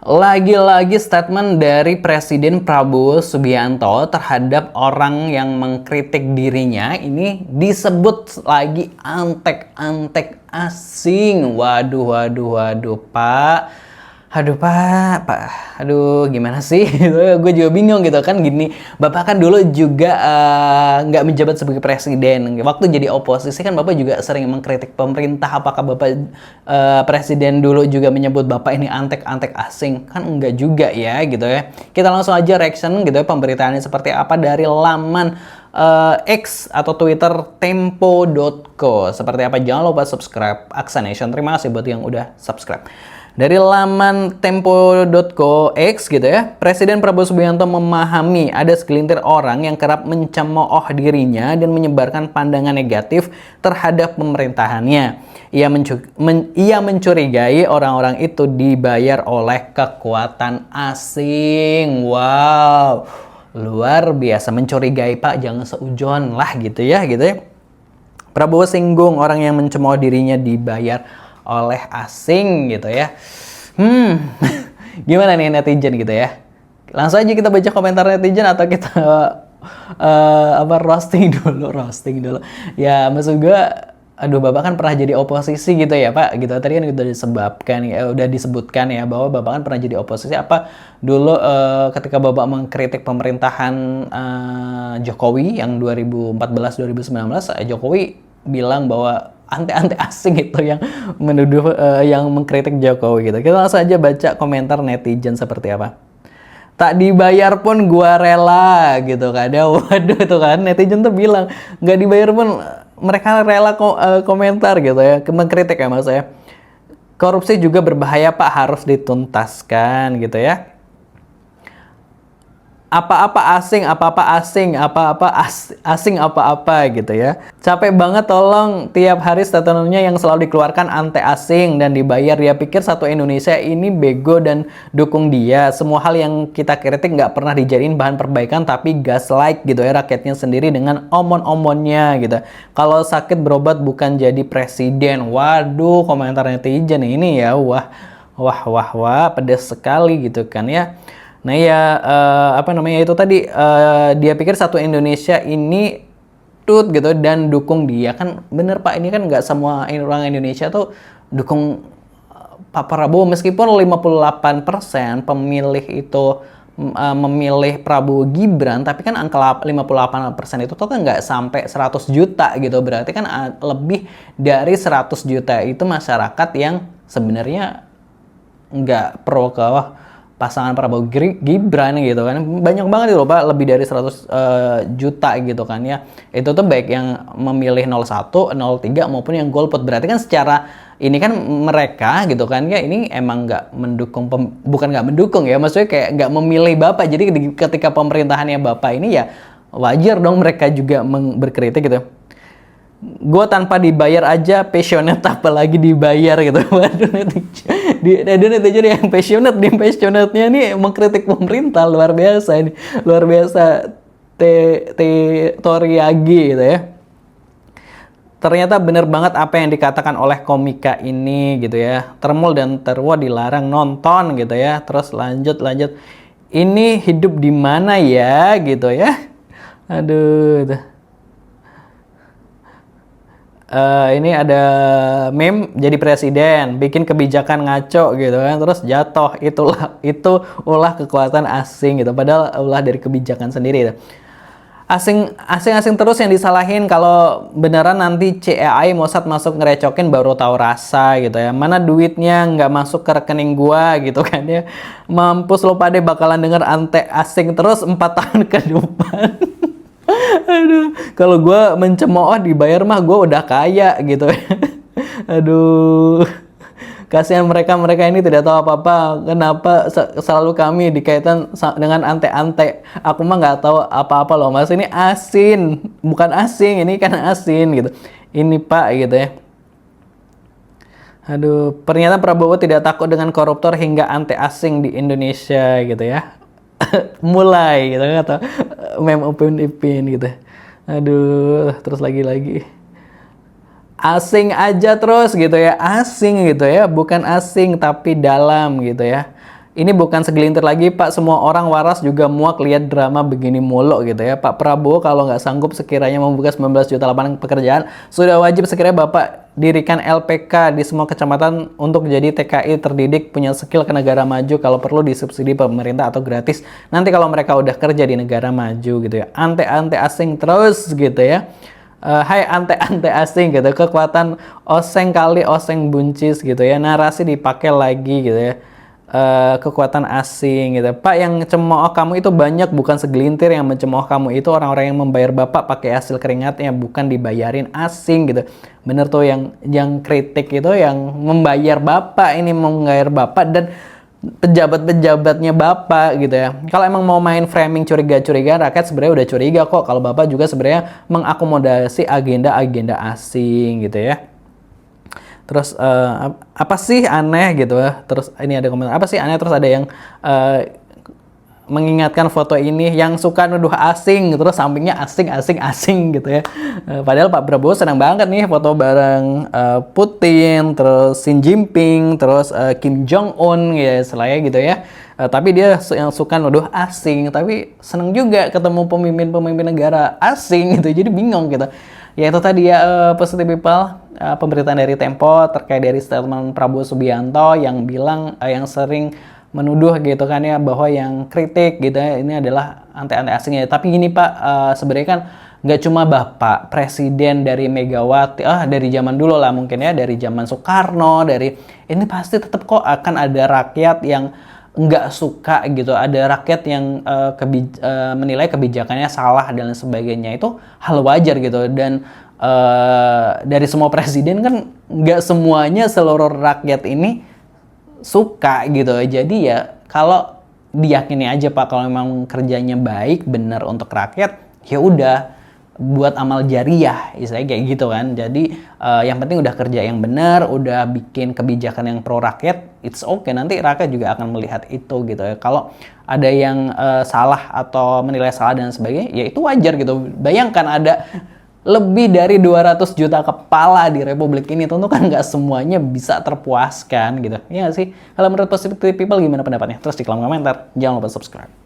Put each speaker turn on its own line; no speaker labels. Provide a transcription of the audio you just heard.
Lagi-lagi statement dari Presiden Prabowo Subianto terhadap orang yang mengkritik dirinya ini disebut lagi antek-antek asing. Waduh, waduh, waduh, Pak. Aduh, Pak. Aduh, gimana sih? Gue juga bingung gitu kan gini. Bapak kan dulu juga nggak menjabat sebagai presiden. Waktu jadi oposisi kan Bapak juga sering mengkritik pemerintah. Apakah Bapak presiden dulu juga menyebut Bapak ini antek-antek asing? Kan enggak juga ya gitu ya. Kita langsung aja reaction gitu ya, pemberitaannya seperti apa dari laman X atau Twitter tempo.co. Seperti apa? Jangan lupa subscribe Aksa Nation. Terima kasih buat yang udah subscribe. Dari laman tempo.co X gitu ya, Presiden Prabowo Subianto memahami ada segelintir orang yang kerap mencemooh dirinya dan menyebarkan pandangan negatif terhadap pemerintahannya. Ia mencurigai orang-orang itu dibayar oleh kekuatan asing. Wow, luar biasa, mencurigai Pak, jangan seujon lah gitu ya. Prabowo singgung orang yang mencemooh dirinya dibayar oleh asing gitu ya. Gimana nih netizen gitu ya? Langsung aja kita baca komentar netizen atau kita roasting dulu. Ya maksud gue, aduh Bapak kan pernah jadi oposisi gitu ya Pak gitu. Tadi kan udah disebutkan ya bahwa Bapak kan pernah jadi oposisi. Apa dulu ketika Bapak mengkritik pemerintahan Jokowi yang 2014-2019, Jokowi bilang bahwa antek-antek asing itu yang menuduh yang mengkritik Jokowi gitu. Kita langsung aja baca komentar netizen seperti apa. Tak dibayar pun gua rela gitu kan ya. Waduh, itu kan netizen tuh bilang nggak dibayar pun mereka rela komentar gitu ya, mengkritik ya mas ya. Korupsi juga berbahaya Pak, harus dituntaskan gitu ya. Apa-apa asing apa-apa gitu ya. Capek banget, tolong tiap hari statementnya yang selalu dikeluarkan antek asing dan dibayar. Dia pikir satu Indonesia ini bego dan dukung dia. Semua hal yang kita kritik nggak pernah dijadiin bahan perbaikan tapi gaslight gitu ya rakyatnya sendiri dengan omon-omonnya gitu. Kalau sakit berobat bukan jadi presiden. Waduh, komentar netizen ini ya, wah, pedas sekali gitu kan ya. Nah ya itu tadi dia pikir satu Indonesia ini tut gitu dan dukung dia. Kan bener Pak, ini kan nggak semua orang Indonesia tuh dukung Pak Prabowo. Meskipun 58% pemilih itu memilih Prabowo Gibran, tapi kan angka 58% itu tuh kan nggak sampai 100 juta gitu. Berarti kan lebih dari 100 juta itu masyarakat yang sebenarnya nggak pro ke pasangan Prabowo Gibran gitu kan. Banyak banget itu loh Pak, lebih dari 100 juta gitu kan ya. Itu tuh baik yang memilih 01, 03 maupun yang golput. Berarti kan secara ini kan mereka gitu kan ya, ini emang nggak mendukung, bukan nggak mendukung ya, maksudnya kayak nggak memilih Bapak. Jadi ketika pemerintahannya Bapak ini ya wajar dong mereka juga berkritik gitu. Gue tanpa dibayar aja passionate, apalagi dibayar gitu. Waduh, netizen yang passionate-nya nih mengkritik pemerintah, luar biasa ini. Luar biasa Toriagi gitu ya. Ternyata bener banget apa yang dikatakan oleh komika ini gitu ya. Termul dan terwo dilarang nonton gitu ya. Terus lanjut. Ini hidup di mana ya gitu ya. Aduh itu. Ini ada meme jadi presiden, bikin kebijakan ngaco gitu kan, terus jatuh. Itu ulah kekuatan asing gitu, padahal ulah dari kebijakan sendiri gitu. Asing terus yang disalahin. Kalau beneran nanti CAI Mossad masuk ngerecokin baru tahu rasa gitu ya. Mana duitnya nggak masuk ke rekening gua gitu kan ya. Mampus lo pada bakalan denger antek asing terus 4 tahun ke depan. Aduh, kalau gue mencemooh dibayar mah gue udah kaya gitu. Aduh, kasihan mereka ini tidak tahu apa-apa. Kenapa selalu kami dikaitkan dengan antek-antek? Aku mah nggak tahu apa-apa loh mas. Ini asin, bukan asing. Ini kan asin gitu. Ini Pak gitu ya. Aduh, ternyata Prabowo tidak takut dengan koruptor hingga antek asing di Indonesia gitu ya. Mulai gitu kata meme Upin Ipin gitu. Aduh, terus lagi asing aja terus gitu ya, asing gitu ya, bukan asing tapi dalam gitu ya. Ini bukan segelintir lagi, Pak. Semua orang waras juga muak lihat drama begini mulu gitu ya. Pak Prabowo kalau nggak sanggup sekiranya membuka 19 juta lapangan pekerjaan, sudah wajib sekiranya Bapak dirikan LPK di semua kecamatan untuk jadi TKI terdidik, punya skill ke negara maju, kalau perlu disubsidi pemerintah atau gratis. Nanti kalau mereka udah kerja di negara maju gitu ya. Ante-ante asing terus gitu ya. Hai ante-ante asing gitu, kekuatan oseng kali oseng buncis gitu ya. Narasi dipakai lagi gitu ya. Kekuatan asing gitu. Pak, yang cemooh kamu itu banyak, bukan segelintir. Yang mencemooh kamu itu orang-orang yang membayar Bapak pakai hasil keringatnya, bukan dibayarin asing gitu. Bener tuh, yang kritik itu yang membayar Bapak, ini membayar Bapak dan pejabat-pejabatnya Bapak gitu ya. Kalau emang mau main framing curiga-curigaan, rakyat sebenarnya udah curiga kok kalau Bapak juga sebenarnya mengakomodasi agenda-agenda asing gitu ya. Terus apa sih aneh gitu ya. Terus ini ada komentar, apa sih aneh, terus ada yang mengingatkan foto ini yang suka nuduh asing, terus sampingnya asing gitu ya. Padahal Pak Prabowo senang banget nih foto bareng Putin, terus Xi Jinping, terus Kim Jong Un ya selain gitu ya. Tapi dia yang suka nuduh asing, tapi senang juga ketemu pemimpin negara asing gitu. Jadi bingung gitu. Ya itu tadi ya, Positive People, pemberitaan dari Tempo terkait dari statement Prabowo Subianto yang bilang yang sering menuduh gitu kan ya, bahwa yang kritik gitu ya ini adalah ante-ante asingnya. Tapi gini Pak, sebenarnya kan nggak cuma Bapak Presiden dari Megawati, dari zaman dulu lah mungkin ya, dari zaman Soekarno, dari ini pasti tetap kok akan ada rakyat yang nggak suka gitu, ada rakyat yang menilai kebijakannya salah dan sebagainya. Itu hal wajar gitu, dan dari semua presiden kan nggak semuanya seluruh rakyat ini suka gitu. Jadi ya kalau diyakini aja Pak, kalau memang kerjanya baik benar untuk rakyat, ya udah buat amal jariah istilahnya kayak gitu kan. Jadi yang penting udah kerja yang benar, udah bikin kebijakan yang pro rakyat, it's okay, nanti rakyat juga akan melihat itu gitu ya. Kalau ada yang salah atau menilai salah dan sebagainya, ya itu wajar gitu. Bayangkan ada lebih dari 200 juta kepala di Republik ini, tentu kan nggak semuanya bisa terpuaskan gitu. Ya nggak sih? Kalau menurut Positive People gimana pendapatnya? Terus di kolom komentar, jangan lupa subscribe.